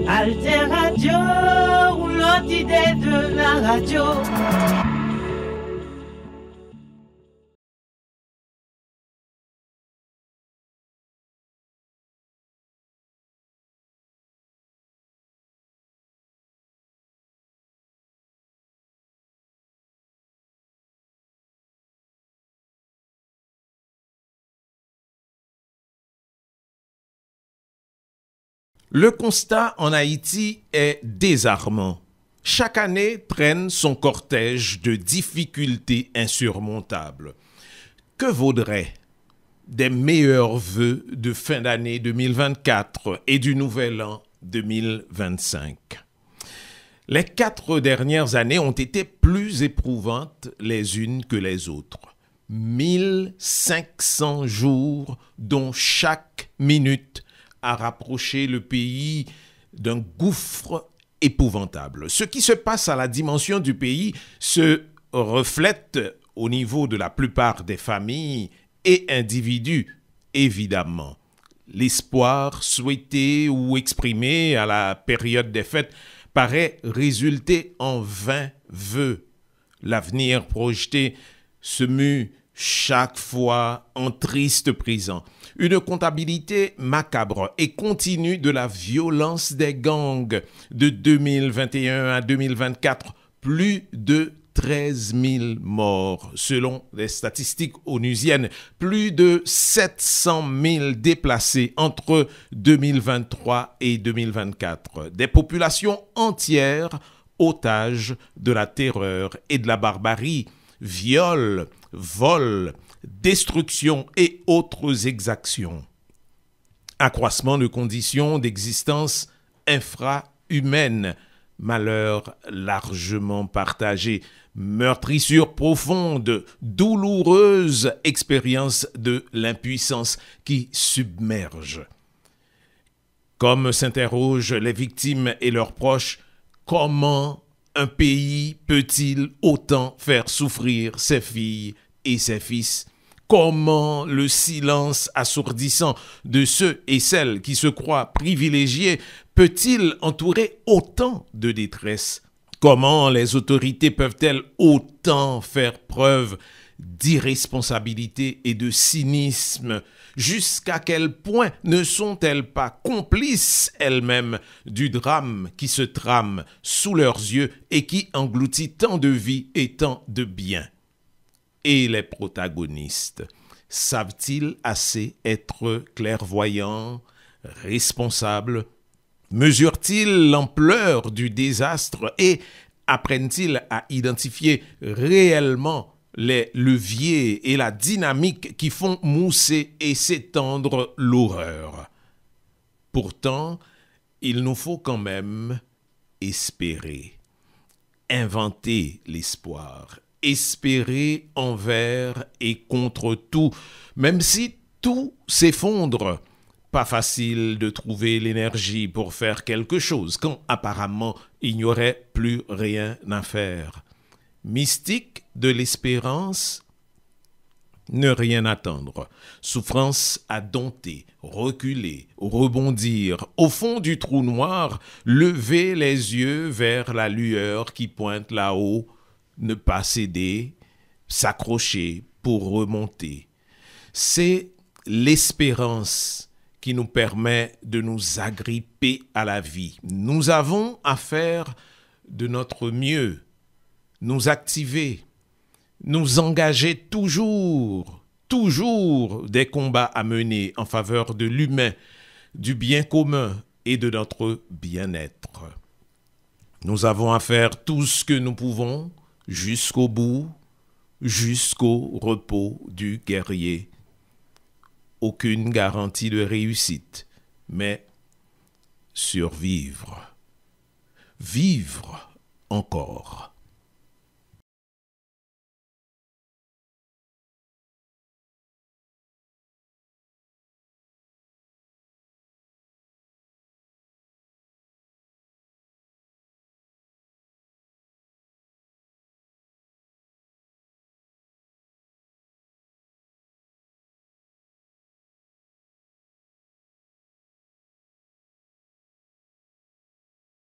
Alter Radio, l'autre idée de la radio. Le constat en Haïti est désarmant. Chaque année traîne son cortège de difficultés insurmontables. Que vaudraient des meilleurs vœux de fin d'année 2024 et du nouvel an 2025? Les 4 dernières années ont été plus éprouvantes les unes que les autres. 1500 jours dont chaque minute a rapproché le pays d'un gouffre épouvantable. Ce qui se passe à la dimension du pays se reflète au niveau de la plupart des familles et individus, évidemment. L'espoir souhaité ou exprimé à la période des fêtes paraît résulter en vains vœux. L'avenir projeté se mue chaque fois en triste présent. Une comptabilité macabre et continue de la violence des gangs de 2021 à 2024, plus de 13 000 morts selon les statistiques onusiennes, plus de 700 000 déplacés entre 2023 et 2024, des populations entières otages de la terreur et de la barbarie, viols, vols, destruction et autres exactions. Accroissement de conditions d'existence infra-humaines, malheur largement partagé, meurtrissure profonde, douloureuse expérience de l'impuissance qui submerge. Comme s'interrogent les victimes et leurs proches, comment un pays peut-il autant faire souffrir ses filles et ses fils? Comment le silence assourdissant de ceux et celles qui se croient privilégiés peut-il entourer autant de détresse? Comment les autorités peuvent-elles autant faire preuve d'irresponsabilité et de cynisme? Jusqu'à quel point ne sont-elles pas complices elles-mêmes du drame qui se trame sous leurs yeux et qui engloutit tant de vies et tant de biens? Et les protagonistes, savent-ils assez être clairvoyants, responsables? Mesurent-ils l'ampleur du désastre et apprennent-ils à identifier réellement les leviers et la dynamique qui font mousser et s'étendre l'horreur? Pourtant, il nous faut quand même espérer, inventer l'espoir, espérer envers et contre tout, même si tout s'effondre. Pas facile de trouver l'énergie pour faire quelque chose quand apparemment il n'y aurait plus rien à faire. Mystique de l'espérance, ne rien attendre. Souffrance à dompter, reculer, rebondir. Au fond du trou noir, lever les yeux vers la lueur qui pointe là-haut, ne pas céder, s'accrocher pour remonter. C'est l'espérance qui nous permet de nous agripper à la vie. Nous avons à faire de notre mieux, nous activer, nous engager toujours des combats à mener en faveur de l'humain, du bien commun et de notre bien-être. Nous avons à faire tout ce que nous pouvons jusqu'au bout, jusqu'au repos du guerrier. Aucune garantie de réussite, mais survivre. Vivre encore.